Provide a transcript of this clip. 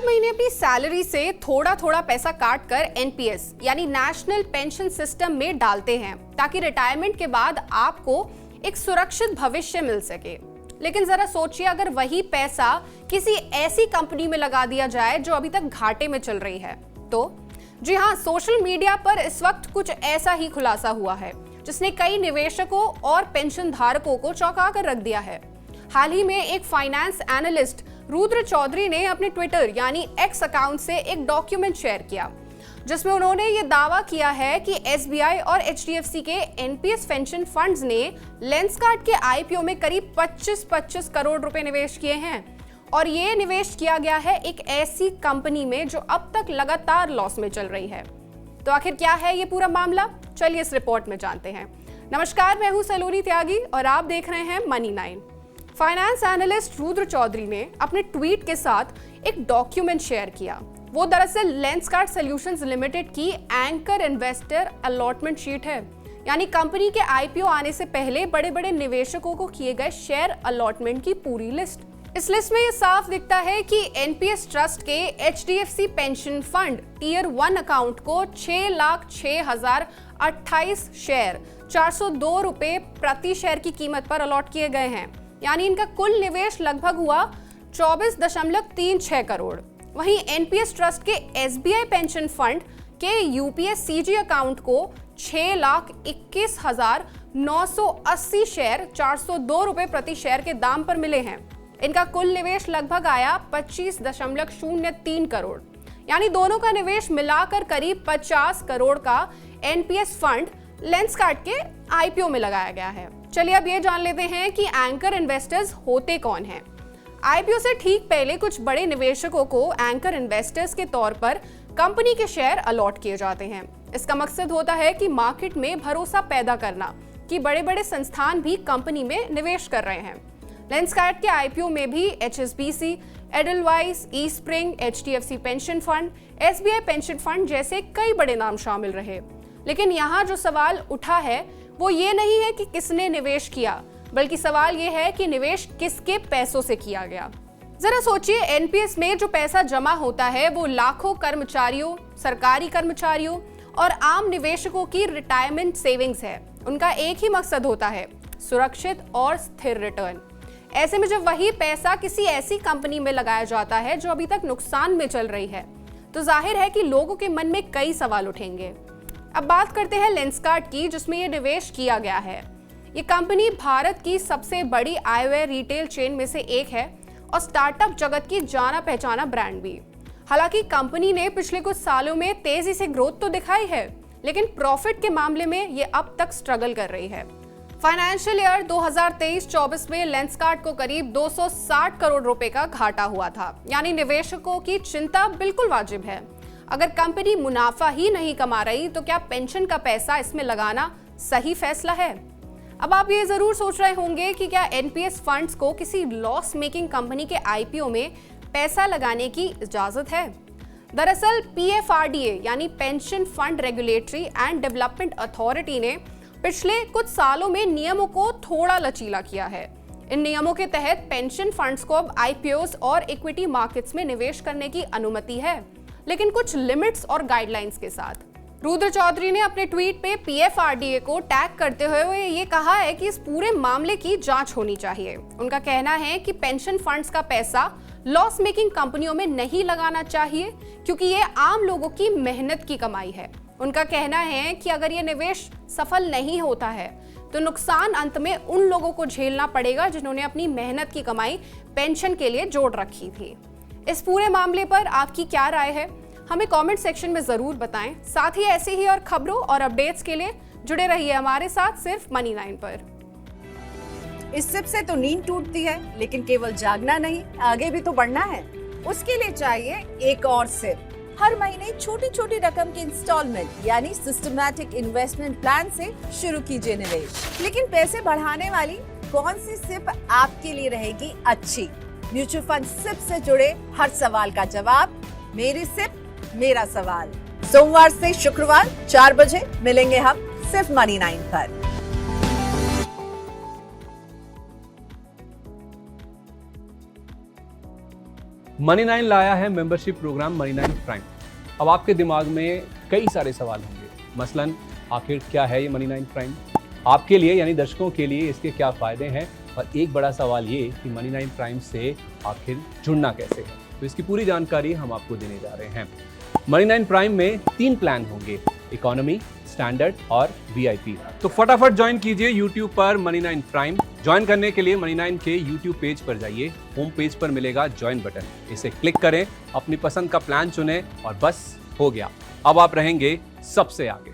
हर महीने अपनी सैलरी से थोड़ा थोड़ा पैसा काट कर एनपीएस यानी नेशनल पेंशन सिस्टम में डालते हैं ताकि रिटायरमेंट के बाद आपको एक सुरक्षित भविष्य मिल सके। लेकिन जरा सोचिए, अगर वही पैसा किसी ऐसी कंपनी में लगा दिया जाए जो अभी तक घाटे में चल रही है तो? जी हाँ, सोशल मीडिया पर इस वक्त कुछ ऐसा ही खुलासा हुआ है जिसने कई निवेशकों और पेंशन धारकों को चौंका कर रख दिया है। हाल ही में एक फाइनेंस एनालिस्ट रुद्र चौधरी ने अपने ट्विटर यानी एक्स अकाउंट से एक डॉक्यूमेंट शेयर किया जिसमें उन्होंने ये दावा किया है कि एसबीआई और एचडीएफसी के एनपीएस पेंशन फंड्स ने लेंसकार्ट के आईपीओ में करीब 25 करोड़ रुपए निवेश किए हैं और ये निवेश किया गया है एक ऐसी कंपनी में जो अब तक लगातार लॉस में चल रही है। तो आखिर क्या है ये पूरा मामला, चलिए इस रिपोर्ट में जानते हैं। नमस्कार, मैं हूं सलोनी त्यागी और आप देख रहे हैं money 9। Finance analyst Rudra Chaudhary ने अपने ट्वीट के साथ एक डॉक्यूमेंट शेयर किया। वो दरअसल लेंसकार्ट सॉल्यूशंस लिमिटेड की एंकर इन्वेस्टर अलॉटमेंट शीट है, यानी कंपनी के आईपीओ आने से पहले बड़े बड़े निवेशकों को किए गए शेयर अलॉटमेंट की पूरी लिस्ट। इस लिस्ट में ये साफ दिखता है कि एनपीएस ट्रस्ट के HDFC pension fund tier 1 account को 6,06,028 शेयर 402 रुपए प्रति शेयर की कीमत पर अलॉट किए गए हैं, यानी इनका कुल निवेश लगभग हुआ 24.36 करोड़। वहीं एनपीएस ट्रस्ट के एसबीआई पेंशन फंड के यूपीएस सीजी अकाउंट को 6,21,980 शेयर 402 रुपए प्रति शेयर के दाम पर मिले हैं। इनका कुल निवेश लगभग आया 25.03 करोड़, यानी दोनों का निवेश मिलाकर करीब 50 करोड़ का एनपीएस फंड लेंसकार्ट के आईपीओ में लगाया गया है। चलिए अब ये जान लेते हैं कि एंकर इन्वेस्टर्स होते कौन हैं। आईपीओ से ठीक पहले कुछ बड़े निवेशकों को एंकर इन्वेस्टर्स के तौर पर कंपनी के शेयर अलॉट किए जाते हैं। इसका मकसद होता है कि मार्केट में भरोसा पैदा करना कि बड़े बड़े संस्थान भी कंपनी में निवेश कर रहे हैं। लेंसकार्ट के आईपीओ में भी HSBC, Edelweiss, E Spring, HDFC pension fund, SBI pension fund जैसे कई बड़े नाम शामिल रहे। लेकिन यहाँ जो सवाल उठा है वो ये नहीं है कि किसने निवेश किया, बल्कि सवाल ये है कि निवेश किसके पैसों से किया गया। जरा सोचिए, एनपीएस में जो पैसा जमा होता है वो लाखों कर्मचारियों, सरकारी कर्मचारियों और आम निवेशकों की रिटायरमेंट सेविंग्स है। उनका एक ही मकसद होता है, सुरक्षित और स्थिर रिटर्न। ऐसे में जब वही पैसा किसी ऐसी कंपनी में लगाया जाता है जो अभी तक नुकसान में चल रही है तो जाहिर है कि लोगों के मन में कई सवाल उठेंगे। अब बात करते हैं लेंसकार्ट की, जिसमें ये निवेश किया गया है। ये कंपनी भारत की सबसे बड़ी आईवेयर रिटेल चेन में से एक है और स्टार्टअप जगत की जाना पहचाना ब्रांड भी। हालांकि कंपनी ने पिछले कुछ सालों में तेजी से ग्रोथ तो दिखाई है, लेकिन प्रॉफिट के मामले में ये अब तक स्ट्रगल कर रही है। फाइनेंशियल ईयर 2023-24 में लेंसकार्ट को करीब 260 करोड़ रुपए का घाटा हुआ था, यानी निवेशकों की चिंता बिल्कुल वाजिब है। अगर कंपनी मुनाफा ही नहीं कमा रही तो क्या पेंशन का पैसा इसमें लगाना सही फैसला है? अब आप ये जरूर सोच रहे होंगे कि क्या एनपीएस फंड्स को किसी लॉस मेकिंग कंपनी के आईपीओ में पैसा लगाने की इजाजत है? दरअसल पीएफआरडीए यानी pension fund regulatory and development authority ने पिछले कुछ सालों में नियमों को थोड़ा लचीला किया है। इन नियमों के तहत पेंशन फंड्स को अब आईपीओस और इक्विटी मार्केट्स में निवेश करने की अनुमति है, लेकिन कुछ लिमिट्स और गाइडलाइंस के साथ। रुद्र चौधरी ने अपने ट्वीट पे पीएफआरडीए को टैग करते हुए ये कहा है कि इस पूरे मामले की जांच होनी चाहिए। उनका कहना है कि पेंशन फंड्स का पैसा लॉस मेकिंग कंपनियों में नहीं लगाना चाहिए क्योंकि ये आम लोगों की मेहनत की कमाई है। उनका कहना है कि अगर ये निवेश सफल नहीं होता है तो नुकसान अंत में उन लोगों को झेलना पड़ेगा जिन्होंने अपनी मेहनत की कमाई पेंशन के लिए जोड़ रखी थी। इस पूरे मामले पर आपकी क्या राय है, हमें कमेंट सेक्शन में जरूर बताएं। साथ ही ऐसी ही और खबरों और अपडेट्स के लिए जुड़े रहिए हमारे साथ सिर्फ मनी 9 पर। इस सिप से तो नींद टूटती है, लेकिन केवल जागना नहीं, आगे भी तो बढ़ना है। उसके लिए चाहिए एक और सिप। हर महीने छोटी छोटी रकम की इंस्टॉलमेंट यानी सिस्टमैटिक इन्वेस्टमेंट प्लान से शुरू कीजिए निवेश। लेकिन पैसे बढ़ाने वाली कौन सी सिप आपके लिए रहेगी अच्छी? म्यूचुअल फंड सिप से जुड़े हर सवाल का जवाब मेरी सिप मेरा सवाल। सोमवार से शुक्रवार 4 बजे मिलेंगे हम सिर्फ मनी 9 पर। मनी 9 लाया है मेंबरशिप प्रोग्राम मनी 9 प्राइम। अब आपके दिमाग में कई सारे सवाल होंगे, मसलन आखिर क्या है ये मनी 9 प्राइम, आपके लिए यानी दर्शकों के लिए इसके क्या फ़ायदे हैं, और एक बड़ा सवाल ये कि मनी 9 प्राइम से आखिर जुड़ना कैसे है। तो इसकी पूरी जानकारी हम आपको देने जा रहे हैं। मनी 9 प्राइम में 3 प्लान होंगे, इकोनॉमी, स्टैंडर्ड और वीआईपी। तो फटाफट ज्वाइन कीजिए YouTube पर मनी 9 प्राइम। ज्वाइन करने के लिए मनी 9 के YouTube पेज पर जाइए, होम पेज पर मिलेगा ज्वाइन बटन, इसे क्लिक करें, अपनी पसंद का प्लान चुनें और बस हो गया, अब आप रहेंगे सबसे आगे।